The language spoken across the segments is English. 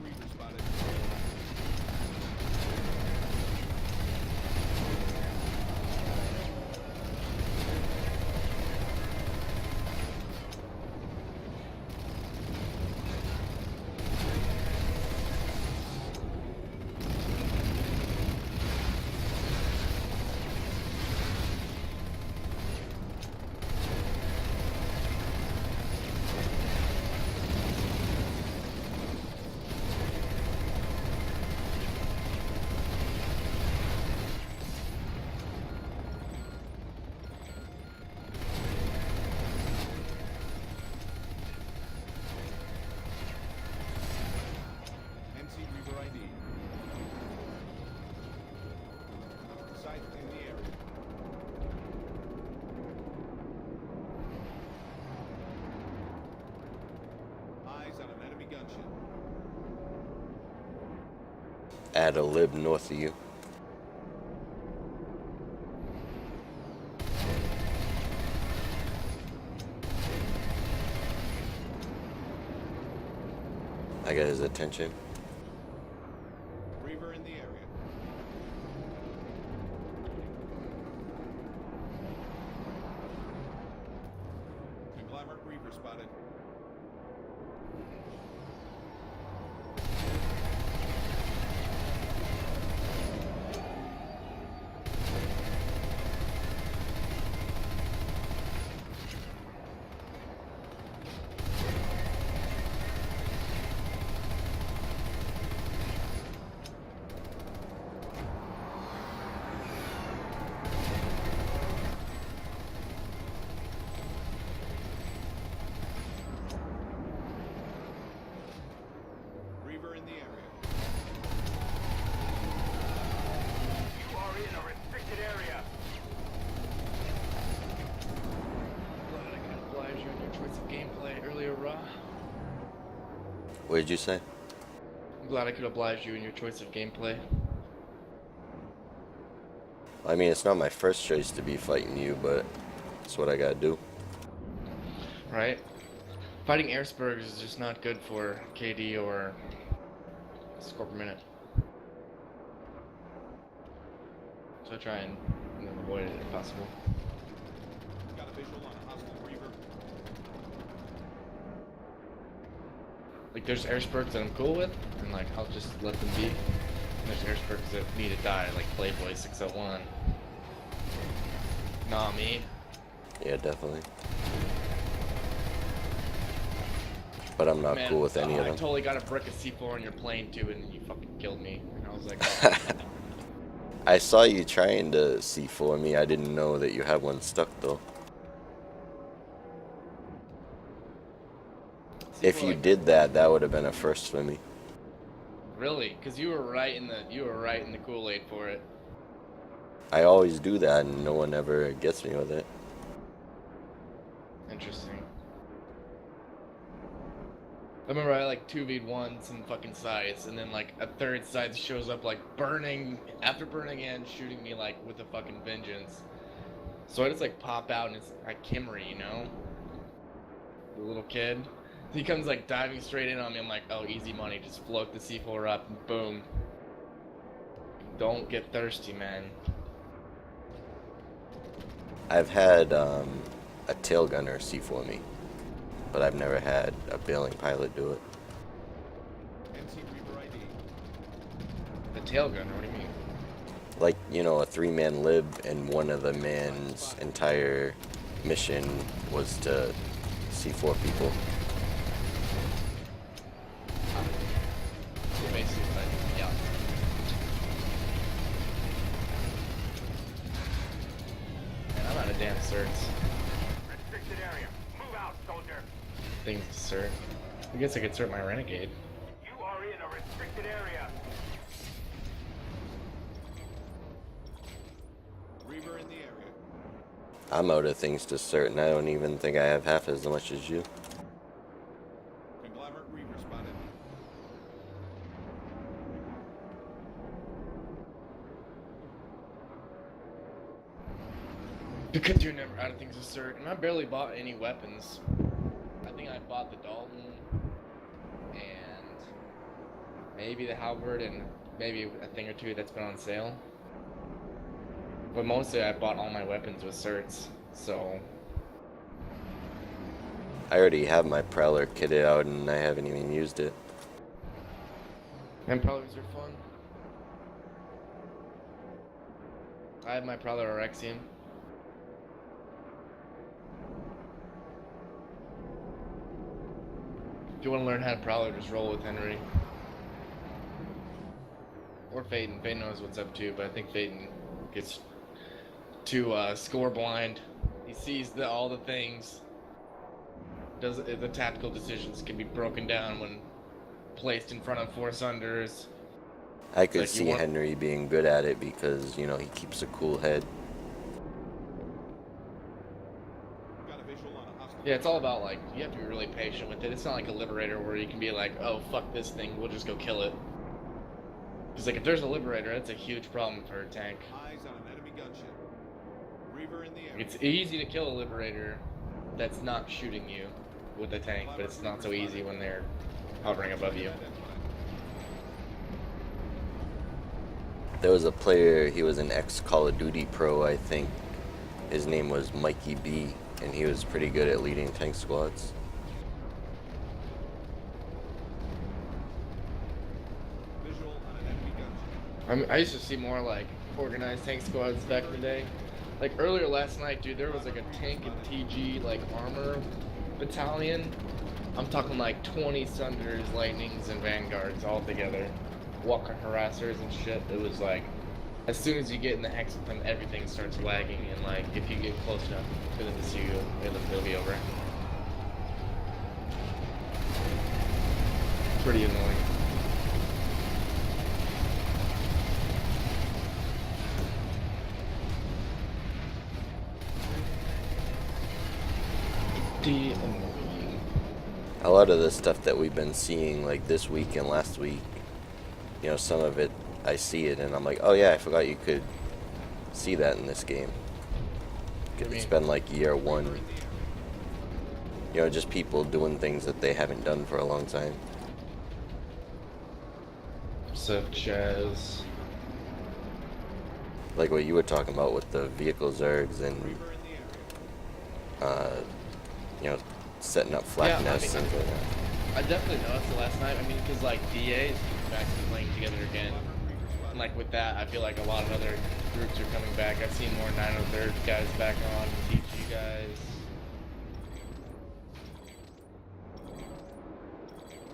Reaver spotted. MC Reaver ID. Sight in the area. Eyes on an enemy gunship. Add a lib north of you. I got his attention. Reaver in the area. Conglomerate Reaver spotted. Reaver in the area. You are in a restricted area. Glad I could oblige you in your choice of gameplay earlier, Raw. What did you say? I'm glad I could oblige you in your choice of gameplay. I mean, it's not my first choice to be fighting you, but it's what I gotta do. Right? Fighting Airsbergs is just not good for KD or score per minute. So I try and avoid it if possible. Got a visual on a hostile Reaver. Like there's Airsbergs that I'm cool with, and like I'll just let them be. And there's Airsbergs that need to die, like Playboy 601. Nah, me. Yeah, definitely. But I'm not Man, cool with any of I them. totally got a brick of C4 on your plane too, and you fucking killed me. And I was like, oh. I saw you trying to C4 me. I didn't know that you had one stuck though. If you like, did that, that would have been a first for me. Really? Because you were right in the Kool-Aid for it. I always do that, and no one ever gets me with it. Interesting. I remember I like 2v1 some fucking sites, and then like a third site shows up like after burning in, shooting me like with a fucking vengeance. So I just like pop out, and it's like Kimmery, you know? The little kid. He comes like diving straight in on me. I'm like, oh, easy money. Just float the C4 up, and boom. Don't get thirsty, man. I've had a tail gunner C4 me, but I've never had a bailing pilot do it. MC Reaver ID. The tail gunner, what do you mean? Like, you know, a 3-man lib, and one of the man's entire mission was to C4 people. So basically, like, yeah. Man, I'm out of damn certs. Restricted area. Move out, soldier. Things to cert. I guess I could cert my Renegade. You are in a restricted area. Reaver in the area. I'm out of things to cert, and I don't even think I have half as much as you. Conglomerate Reaver spotted. Because you're never out of things to cert, and I barely bought any weapons. I think I bought the Dalton and maybe the halberd, and maybe a thing or two that's been on sale. But mostly I bought all my weapons with certs, so I already have my Prowler kitted out and I haven't even used it. and Prowlers are fun. I have my Prowler Orexium. If you want to learn how to Prowler, just roll with Henry. Or Phaeton. Phaeton knows what's up too, but I think Phaeton gets too score blind. He sees all the things. The tactical decisions can be broken down when placed in front of Force Unders. I could Like, you see want- Henry being good at it because, you know, he keeps a cool head. Got a visual on a hostile. Yeah, it's all about, like, you have to be really patient with it. It's not like a Liberator where you can be like, oh, fuck this thing, we'll just go kill it. Because, like, if there's a Liberator, that's a huge problem for a tank. Eyes on an enemy gunship. Reaver in the area. It's easy to kill a Liberator that's not shooting you with a tank, but it's not so easy when they're hovering above you. There was a player, he was an ex-Call of Duty pro, I think. His name was Mikey B, and he was pretty good at leading tank squads. Visual on an enemy gunship. I mean, I used to see more, like, organized tank squads back in the day. Like, earlier last night, dude, there was, like, a tank and TG, like, armor battalion. I'm talking, like, 20 Sunders, Lightnings, and Vanguards all together. Walker harassers and shit. It was, like, as soon as you get in the hex with them, everything starts lagging, and, like, if you get close enough for them to see you, it'll be over. Pretty annoying. Annoying. A lot of the stuff that we've been seeing, like this week and last week, you know, some of it, I see it and I'm like, oh yeah, I forgot you could see that in this game. What do you It's mean? been like year one. You know, just people doing things that they haven't done for a long time. Such as Like what you were talking about with the vehicle zergs and, Reaver in the area. you know, setting up flak Yeah, I nests mean, and things like that. I definitely noticed it last night. I mean, because like DA is back to playing together again, and like with that, I feel like a lot of other groups are coming back. I've seen more 903rd guys back on, TG guys.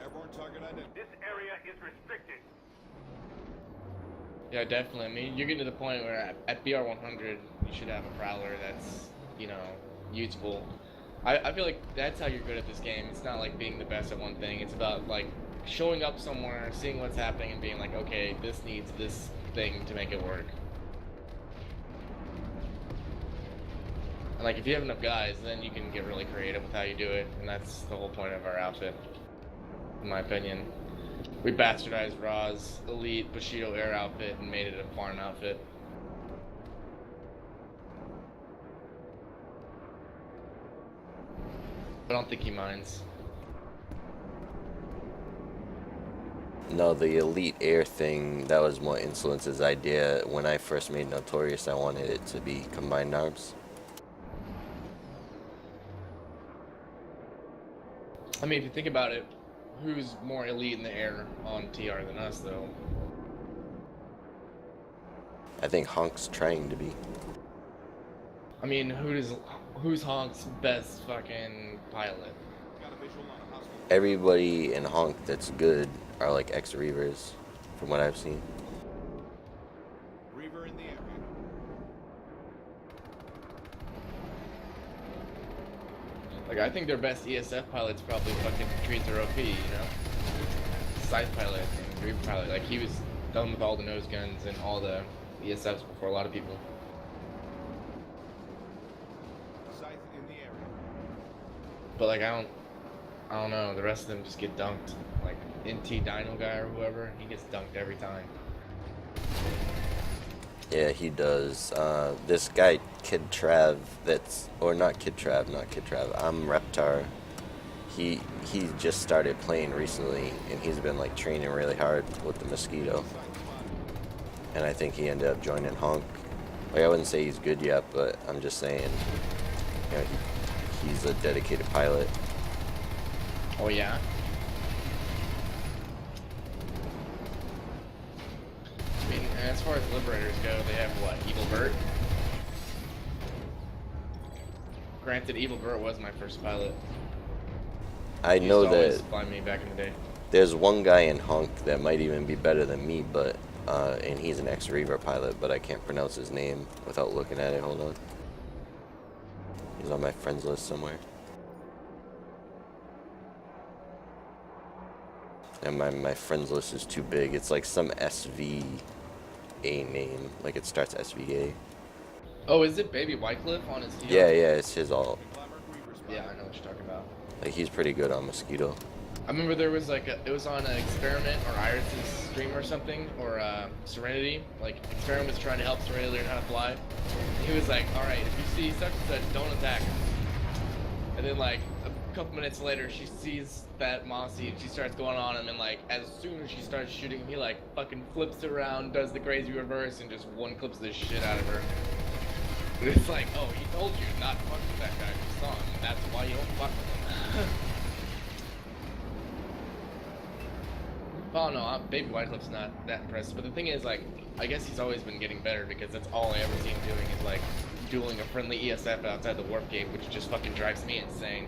Airborne target identified. This area is restricted. Yeah, definitely. I mean, you're getting to the point where at BR 100, you should have a Prowler that's, you know, useful. I feel like that's how you're good at this game. It's not like being the best at one thing. It's about like showing up somewhere, seeing what's happening, and being like, okay, this needs this thing to make it work. And like, if you have enough guys, then you can get really creative with how you do it, and that's the whole point of our outfit, in my opinion. We bastardized Ra's elite Bushido air outfit and made it a farm outfit. I don't think he minds. No, the Elite Air thing, that was more Insolence's idea. When I first made Notorious, I wanted it to be combined arms. I mean, if you think about it, who's more elite in the air on TR than us, though? I think Honk's trying to be. I mean, who's Honk's best fucking pilot? Got a visual on a hostile. Everybody in Honk that's good are like ex-Reavers, from what I've seen. Reaver in the area. Like, I think their best ESF pilot's probably fucking Trees or OP, you know? Scythe pilot and Reaver pilot. Like, he was done with all the nose guns and all the ESFs before a lot of people. Scythe in the area. But like, I don't know. The rest of them just get dunked. Like NT Dino guy or whoever, he gets dunked every time. Yeah, he does. This guy, Kid Trav, not Kid Trav. I'm Reptar. he just started playing recently, and he's been like training really hard with the Mosquito. And I think he ended up joining Honk. Like, I wouldn't say he's good yet, but I'm just saying, you know, he's a dedicated pilot. Oh yeah. I mean, as far as Liberators go, they have what? Evil Bert. Granted, Evil Bert was my first pilot. I He know used to always that fly me back in the day. there's one guy in Honk that might even be better than me, but and he's an ex-Reaver pilot, but I can't pronounce his name without looking at it. Hold on. He's on my friends list somewhere. And my friends list is too big. It's like some SVA name. Like it starts SVA. Oh, is it Baby Wycliffe on his deal? Yeah, it's his alt. Yeah, I know what you're talking about. Like he's pretty good on Mosquito. I remember there was like it was on an Experiment or Iris's stream or something, or Serenity. Like Experiment was trying to help Serenity learn how to fly. He was like, "All right, if you see such and such, don't attack him." And then like a couple minutes later, she sees that Mossy and she starts going on him, and like as soon as she starts shooting him, he like fucking flips around, does the crazy reverse, and just one clips the shit out of her. And it's like, oh, he told you not to fuck with that guy in the song, and that's why you don't fuck with him. Oh no, Baby Wycliffe's not that impressive, but the thing is, like, I guess he's always been getting better because that's all I ever see him doing is like dueling a friendly ESF outside the warp gate, which just fucking drives me insane.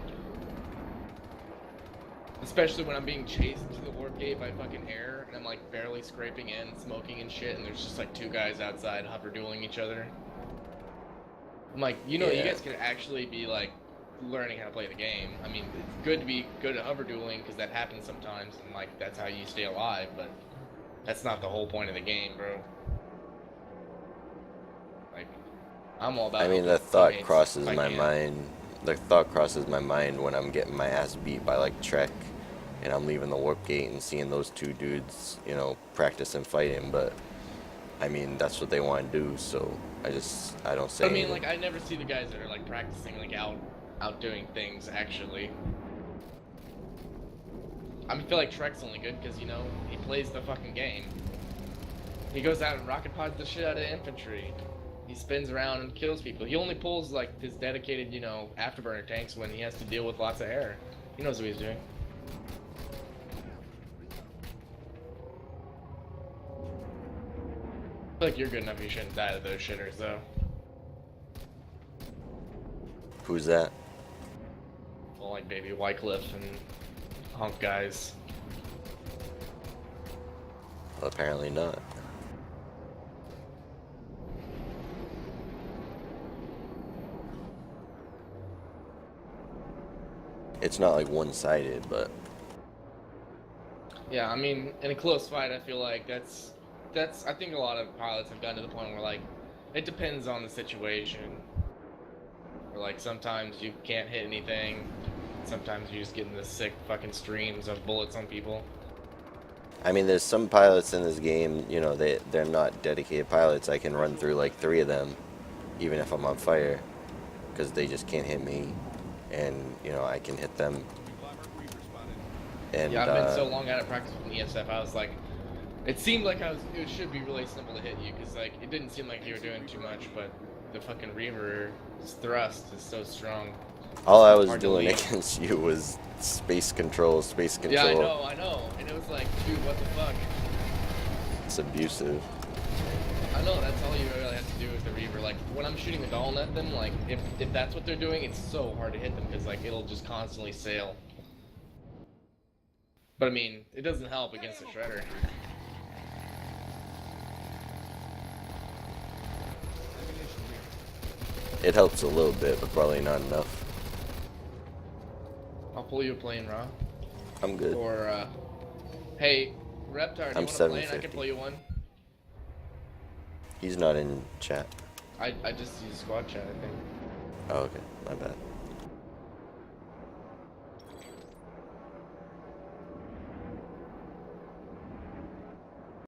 Especially when I'm being chased to the warp gate by fucking air and I'm like barely scraping in, smoking and shit, and there's just like two guys outside hover dueling each other. I'm like, you know, you Yeah. guys could actually be like learning how to play the game. I mean, it's good to be good at hover dueling because that happens sometimes, and like that's how you stay alive. But that's not the whole point of the game, bro. Like, I'm all about. I mean, the helping thought teammates crosses if I my can. mind. The thought crosses my mind when I'm getting my ass beat by like Trek, and I'm leaving the warp gate and seeing those two dudes, you know, practicing fighting. But I mean, that's what they want to do, so I don't say. I mean, anything. like, I never see the guys that are like practicing, like outdoing things actually. I feel like Trek's only good because, you know, he plays the fucking game. He goes out and rocket pods the shit out of infantry. He spins around and kills people. He only pulls like his dedicated, you know, afterburner tanks when he has to deal with lots of air. He knows what he's doing. I feel like you're good enough, you shouldn't die to those shitters though. Who's that? Well, like Baby Wycliffe and Hunk guys. Well, apparently not. It's not like one-sided, but Yeah, I mean, in a close fight, I feel like that's. I think a lot of pilots have gotten to the point where like, it depends on the situation. Or like sometimes you can't hit anything. Sometimes you just get in the sick fucking streams of bullets on people. I mean, there's some pilots in this game, you know, they're not dedicated pilots. I can run through like 3 of them, even if I'm on fire, because they just can't hit me, and you know I can hit them. And Yeah, I've been so long out of practice with ESF. I was like, it seemed like it should be really simple to hit you because like it didn't seem like you were doing too much, but the fucking Reaver's thrust is so strong. all I was Hard to doing lead. against you was space control. Yeah, I know, and it was like, dude, what the fuck? It's abusive. I know, that's all you really have to do with the Reaver. Like, when I'm shooting a Dawn at them, like, if that's what they're doing, it's so hard to hit them because, like, it'll just constantly sail. But, I mean, it doesn't help against the Shredder. It helps a little bit, but probably not enough. I'll pull you a plane, Raw. I'm good. Or, hey, Reptar, do you I'm want a plane? I 750. can pull you one. He's not in chat. I just used squad chat, I think. Oh, okay. My bad.